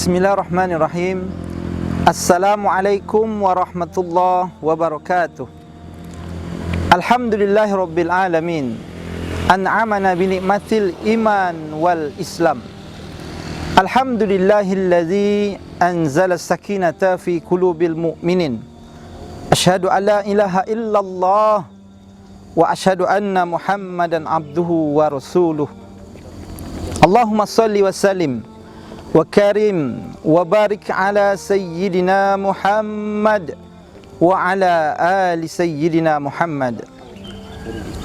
Bismillahirrahmanirrahim. Assalamualaikum warahmatullahi wabarakatuh. Alhamdulillahirabbil alamin. An'amana bi ni'matil iman wal islam. Alhamdulillahilladzi anzala as-sakinata fi qulubil mu'minin. Asyhadu an la ilaha illallah wa asyhadu anna Muhammadan abduhu wa rasuluh. Allahumma shalli wa sallim wa karim wa barik ala sayyidina Muhammad wa ala ali sayyidina Muhammad.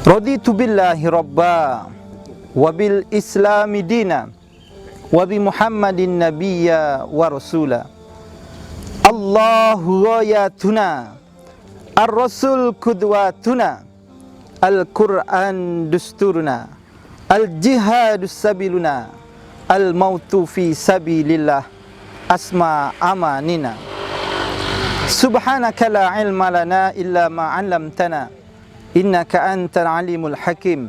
Raditu billahi rabba wa bil islami dina wa bi Muhammadin nabiyya wa rasula. Allahu ghayatuna, ar-rasul qudwatuna, al-Qur'an dusturuna, al-jihadu sabiluna, al-mautu fi sabilillah asma amanina. Subhanaka la ilma lana illa ma 'allamtana innaka antal alimul hakim.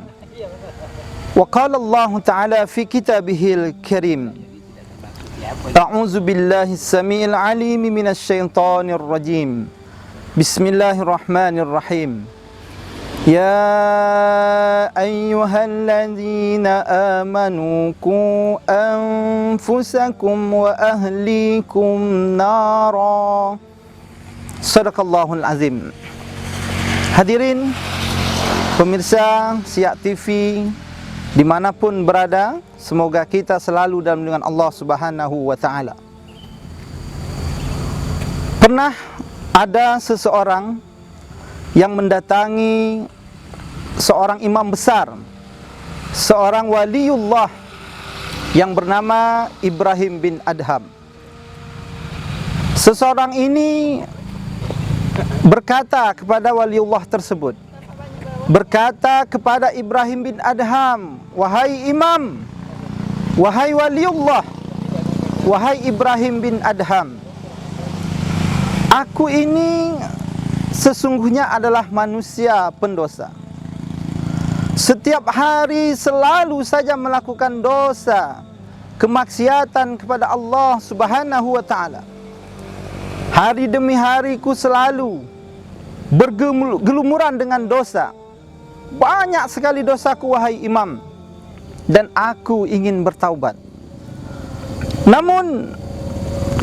Wa qala Allah ta'ala fi kitabihil karim, a'udzu billahi as-sami'il 'alim minasy syaithanir rajim. Bismillahirrahmanirrahim. Ya ayyuhalladzina amanu qu anfusakum wa ahlikum nara. Shadaqallahul azim. Hadirin pemirsa Siak TV dimanapun berada, semoga kita selalu dalam lindungan Allah Subhanahu wa ta'ala. Pernah ada seseorang yang mendatangi seorang imam besar, seorang waliullah yang bernama Ibrahim bin Adham. Seseorang ini berkata kepada waliullah tersebut, berkata kepada Ibrahim bin Adham, wahai imam, wahai waliullah, wahai Ibrahim bin Adham, aku ini sesungguhnya adalah manusia pendosa. Setiap hari selalu saja melakukan dosa, kemaksiatan kepada Allah Subhanahu wa ta'ala. Hari demi hari ku selalu bergelumuran dengan dosa. Banyak sekali dosaku wahai imam, dan aku ingin bertaubat. Namun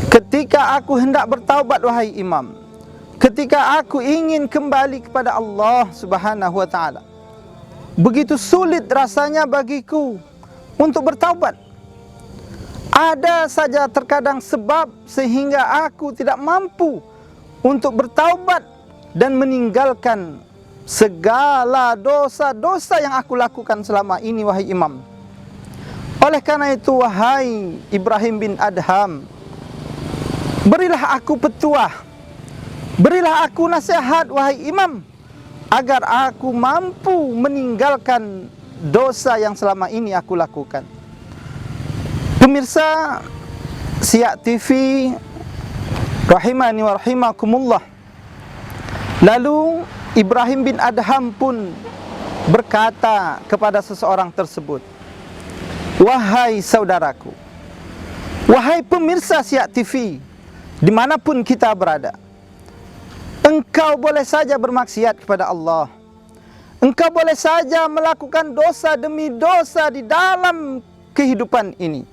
ketika aku hendak bertaubat wahai imam, ketika aku ingin kembali kepada Allah Subhanahu wa ta'ala, begitu sulit rasanya bagiku untuk bertaubat. Ada saja terkadang sebab sehingga aku tidak mampu untuk bertaubat dan meninggalkan segala dosa-dosa yang aku lakukan selama ini wahai imam. Oleh karena itu wahai Ibrahim bin Adham, berilah aku petuah, berilah aku nasihat wahai imam, agar aku mampu meninggalkan dosa yang selama ini aku lakukan. Pemirsa Siak TV rahimani wa rahimakumullah. Lalu Ibrahim bin Adham pun berkata kepada seseorang tersebut, wahai saudaraku, wahai pemirsa Siak TV dimanapun kita berada, engkau boleh saja bermaksiat kepada Allah. Engkau boleh saja melakukan dosa demi dosa di dalam kehidupan ini.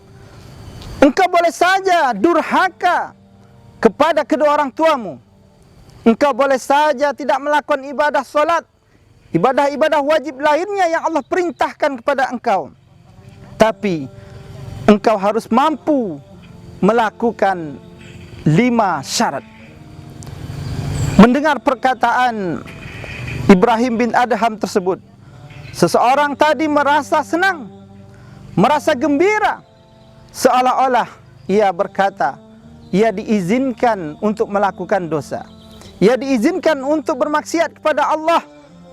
Engkau boleh saja durhaka kepada kedua orang tuamu. Engkau boleh saja tidak melakukan ibadah solat, ibadah-ibadah wajib lainnya yang Allah perintahkan kepada engkau. Tapi engkau harus mampu melakukan 5 syarat. Mendengar perkataan Ibrahim bin Adham tersebut, seseorang tadi merasa senang, merasa gembira, seolah-olah ia berkata, ia diizinkan untuk melakukan dosa, ia diizinkan untuk bermaksiat kepada Allah,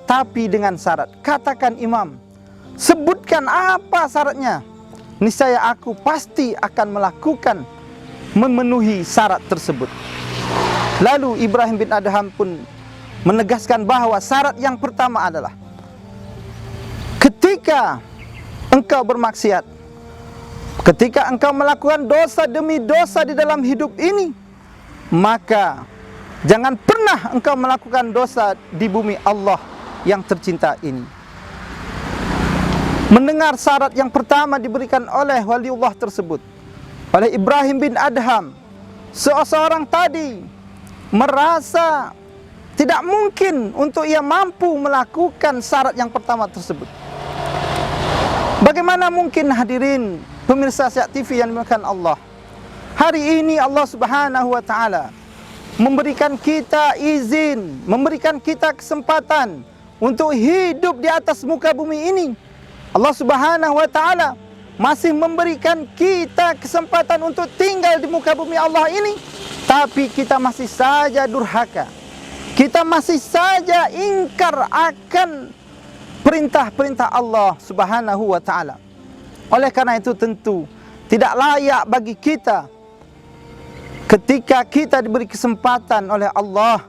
tapi dengan syarat. Katakan imam, sebutkan apa syaratnya, niscaya aku pasti akan melakukan, memenuhi syarat tersebut. Lalu Ibrahim bin Adham pun menegaskan bahwa syarat yang pertama adalah ketika engkau bermaksiat, Ketika engkau melakukan dosa demi dosa di dalam hidup ini, maka jangan pernah engkau melakukan dosa di bumi Allah yang tercinta ini. Mendengar syarat yang pertama diberikan oleh waliullah tersebut, oleh Ibrahim bin Adham, seorang tadi merasa tidak mungkin untuk ia mampu melakukan syarat yang pertama tersebut. Bagaimana mungkin, hadirin pemirsa Syiah TV yang dimuliakan Allah, hari ini Allah Subhanahu wa taala memberikan kita izin, memberikan kita kesempatan untuk hidup di atas muka bumi ini. Allah Subhanahu wa taala masih memberikan kita kesempatan untuk tinggal di muka bumi Allah ini, tapi kita masih saja durhaka. Kita masih saja ingkar akan perintah-perintah Allah Subhanahu wa taala. Oleh karena itu tentu tidak layak bagi kita ketika kita diberi kesempatan oleh Allah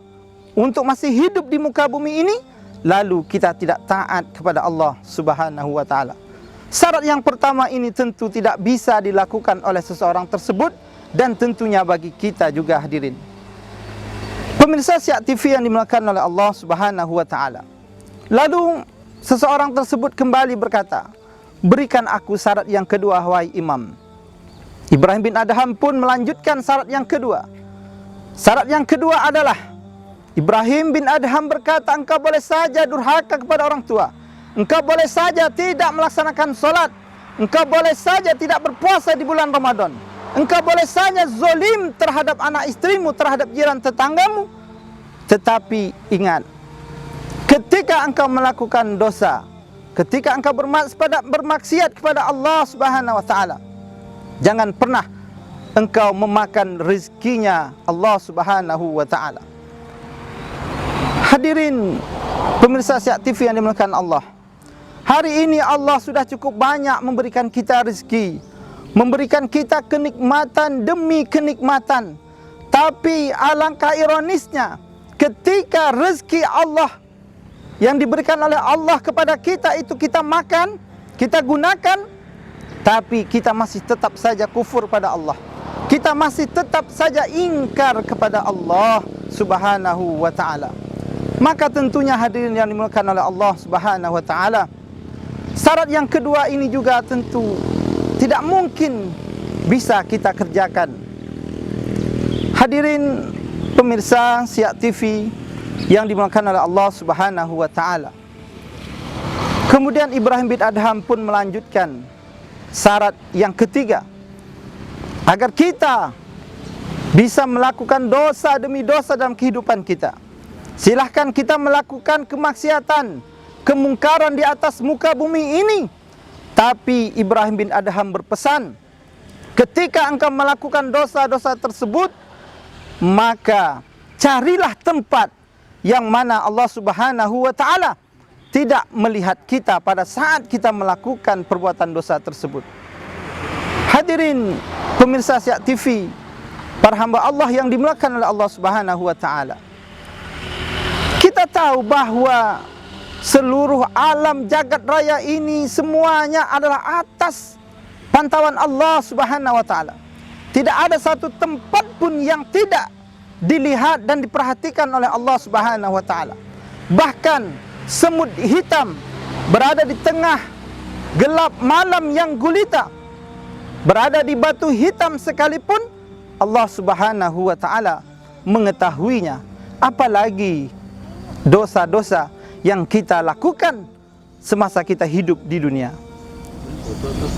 untuk masih hidup di muka bumi ini, lalu kita tidak taat kepada Allah Subhanahu wa taala. Syarat yang pertama ini tentu tidak bisa dilakukan oleh seseorang tersebut, dan tentunya bagi kita juga, hadirin pemirsa Syiah TV yang dimuliakan oleh Allah Subhanahu wa taala. Lalu seseorang tersebut kembali berkata, "Berikan aku syarat yang kedua, wahai imam." Ibrahim bin Adham pun melanjutkan syarat yang kedua. Syarat yang kedua adalah, Ibrahim bin Adham berkata, engkau boleh saja durhaka kepada orang tua, engkau boleh saja tidak melaksanakan solat, engkau boleh saja tidak berpuasa di bulan Ramadan, engkau boleh saja zalim terhadap anak istrimu, terhadap jiran tetanggamu. Tetapi ingat, ketika engkau melakukan dosa, ketika engkau bermaksiat kepada Allah Subhanahu wa taala, jangan pernah engkau memakan rezekinya Allah Subhanahu wa taala. Hadirin pemirsa Syiah TV yang dimuliakan Allah, hari ini Allah sudah cukup banyak memberikan kita rezeki, memberikan kita kenikmatan demi kenikmatan. Tapi alangkah ironisnya, ketika rezeki Allah yang diberikan oleh Allah kepada kita itu kita makan, kita gunakan, tapi kita masih tetap saja kufur pada Allah. Kita masih tetap saja ingkar kepada Allah Subhanahu wa taala. Maka tentunya, hadirin yang dimuliakan oleh Allah Subhanahu wa taala, syarat yang kedua ini juga tentu tidak mungkin bisa kita kerjakan. Hadirin pemirsa Syiah TV yang dimuliakan oleh Allah Subhanahu wa taala. Kemudian Ibrahim bin Adham pun melanjutkan syarat yang ketiga, agar kita bisa melakukan dosa demi dosa dalam kehidupan kita. Silahkan kita melakukan kemaksiatan, kemungkaran di atas muka bumi ini, tapi Ibrahim bin Adham berpesan, ketika engkau melakukan dosa-dosa tersebut, maka carilah tempat yang mana Allah Subhanahu wa taala tidak melihat kita pada saat kita melakukan perbuatan dosa tersebut. Hadirin pemirsa Syiah TV, para hamba Allah yang dimuliakan oleh Allah Subhanahu wa taala, kita tahu bahwa seluruh alam jagat raya ini semuanya adalah atas pantauan Allah Subhanahu wa taala. Tidak ada satu tempat pun yang tidak dilihat dan diperhatikan oleh Allah Subhanahu wa taala. Bahkan semut hitam berada di tengah gelap malam yang gulita, berada di batu hitam sekalipun, Allah Subhanahu wa taala mengetahuinya. Apalagi dosa-dosa yang kita lakukan semasa kita hidup di dunia.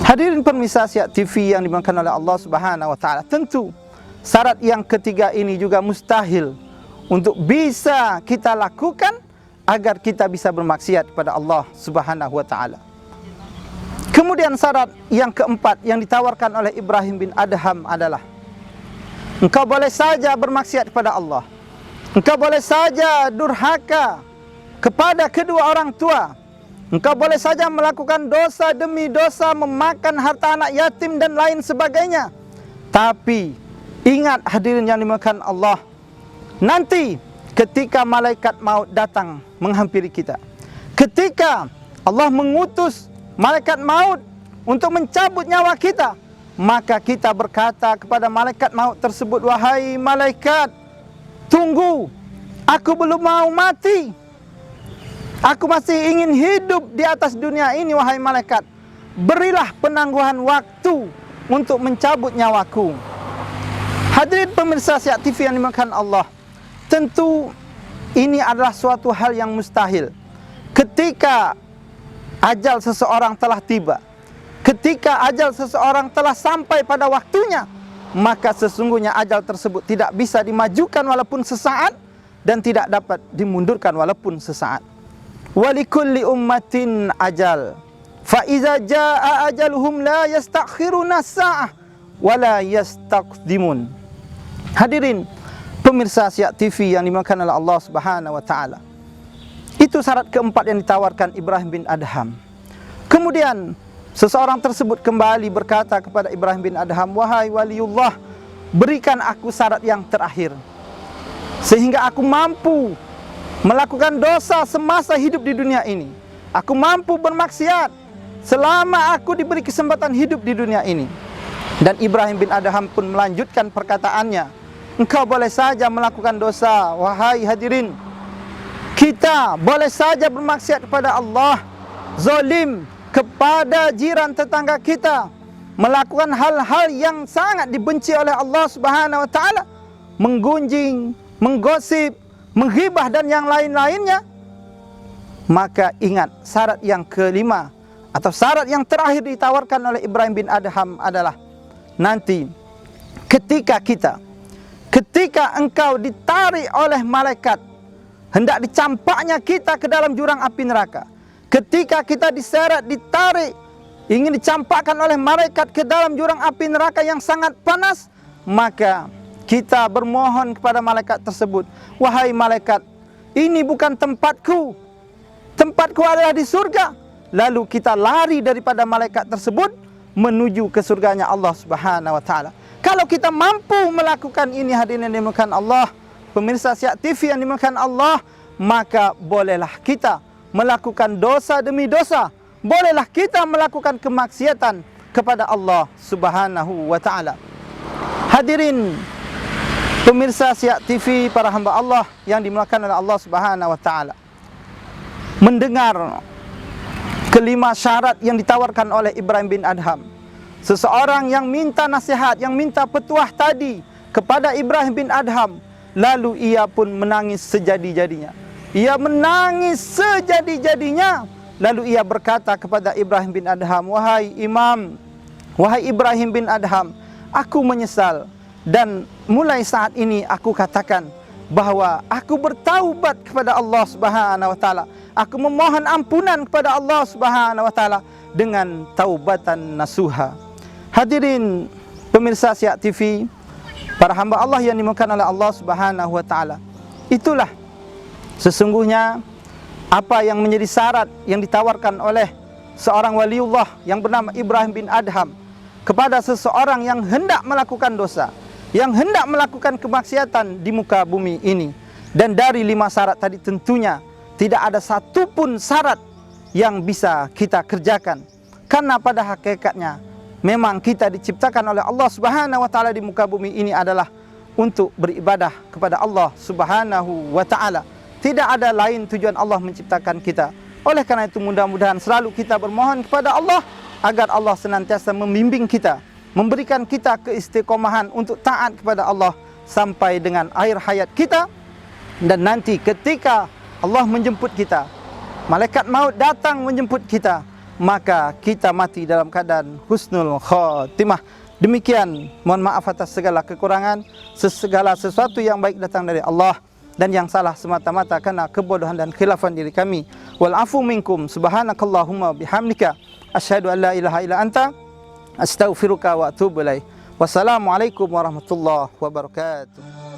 Hadirin pemirsa Syiah TV yang dimuliakan oleh Allah Subhanahu wa taala, tentu syarat yang ketiga ini juga mustahil untuk bisa kita lakukan agar kita bisa bermaksiat kepada Allah Subhanahu wa taala. Kemudian syarat yang keempat yang ditawarkan oleh Ibrahim bin Adham adalah, engkau boleh saja bermaksiat kepada Allah, engkau boleh saja durhaka kepada kedua orang tua, engkau boleh saja melakukan dosa demi dosa, memakan harta anak yatim dan lain sebagainya. Tapi ingat, hadirin yang dimuliakan Allah, nanti ketika malaikat maut datang menghampiri kita, ketika Allah mengutus malaikat maut untuk mencabut nyawa kita, maka kita berkata kepada malaikat maut tersebut, wahai malaikat, tunggu, aku belum mau mati. Aku masih ingin hidup di atas dunia ini, wahai malaikat. Berilah penangguhan waktu untuk mencabut nyawaku. Hadirin pemirsa Siak TV yang dimuliakan Allah, tentu ini adalah suatu hal yang mustahil. Ketika ajal seseorang telah tiba, ketika ajal seseorang telah sampai pada waktunya, maka sesungguhnya ajal tersebut tidak bisa dimajukan walaupun sesaat, dan tidak dapat dimundurkan walaupun sesaat. Walikulli ummatin ajal, fa iza jaa ajaluhum la yastakhiruna sa'ah wa la yastaqdimun. Hadirin pemirsa Siak TV yang dimuliakan oleh Allah Subhanahu wa taala, itu syarat keempat yang ditawarkan Ibrahim bin Adham. Kemudian seseorang tersebut kembali berkata kepada Ibrahim bin Adham, wahai waliullah, berikan aku syarat yang terakhir, sehingga aku mampu melakukan dosa semasa hidup di dunia ini. Aku mampu bermaksiat selama aku diberi kesempatan hidup di dunia ini. Dan Ibrahim bin Adham pun melanjutkan perkataannya, engkau boleh saja melakukan dosa, wahai hadirin. Kita boleh saja bermaksiat kepada Allah, zalim kepada jiran tetangga kita, melakukan hal-hal yang sangat dibenci oleh Allah Subhanahu wa taala, menggunjing, menggosip, menghibah dan yang lain-lainnya. Maka ingat, syarat yang kelima atau syarat yang terakhir ditawarkan oleh Ibrahim bin Adham adalah nanti ketika engkau ditarik oleh malaikat, hendak dicampaknya kita ke dalam jurang api neraka. Ketika kita diseret, ditarik, ingin dicampakkan oleh malaikat ke dalam jurang api neraka yang sangat panas, maka kita bermohon kepada malaikat tersebut, wahai malaikat, ini bukan tempatku, tempatku adalah di surga. Lalu kita lari daripada malaikat tersebut menuju ke surganya Allah Subhanahu wa taala. Kalau kita mampu melakukan ini, hadirin yang dimuliakan Allah, pemirsa Siak TV yang dimuliakan Allah, maka bolehlah kita melakukan dosa demi dosa, bolehlah kita melakukan kemaksiatan kepada Allah Subhanahu wa taala. Hadirin pemirsa Siak TV, para hamba Allah yang dimuliakan oleh Allah Subhanahu wa taala, mendengar kelima syarat yang ditawarkan oleh Ibrahim bin Adham, seseorang yang minta nasihat, yang minta petuah tadi kepada Ibrahim bin Adham, lalu ia pun menangis sejadi-jadinya. Ia menangis sejadi-jadinya. Lalu ia berkata kepada Ibrahim bin Adham, wahai imam, wahai Ibrahim bin Adham, aku menyesal, dan mulai saat ini aku katakan bahwa aku bertaubat kepada Allah Subhanahu wa taala. Aku memohon ampunan kepada Allah Subhanahu wa taala dengan taubatan nasuha. Hadirin pemirsa Siak TV, para hamba Allah yang dimuliakan oleh Allah Subhanahu wa taala, itulah sesungguhnya apa yang menjadi syarat yang ditawarkan oleh seorang waliullah yang bernama Ibrahim bin Adham kepada seseorang yang hendak melakukan dosa, yang hendak melakukan kemaksiatan di muka bumi ini. Dan dari 5 syarat tadi tentunya tidak ada satupun syarat yang bisa kita kerjakan, karena pada hakikatnya memang kita diciptakan oleh Allah Subhanahu wa taala di muka bumi ini adalah untuk beribadah kepada Allah Subhanahu wa taala. Tidak ada lain tujuan Allah menciptakan kita. Oleh karena itu mudah-mudahan selalu kita bermohon kepada Allah agar Allah senantiasa membimbing kita, memberikan kita keistiqomahan untuk taat kepada Allah sampai dengan akhir hayat kita. Dan nanti ketika Allah menjemput kita, malaikat maut datang menjemput kita, maka kita mati dalam keadaan husnul khatimah. Demikian, mohon maaf atas segala kekurangan, segala sesuatu yang baik datang dari Allah, dan yang salah semata-mata karena kebodohan dan khilafan diri kami. Wal afu minkum, subhanakallahumma bihamdika, asyhadu an la ilaha illa anta, astaghfiruka wa atubu ilaik. Wassalamualaikum warahmatullahi wabarakatuh.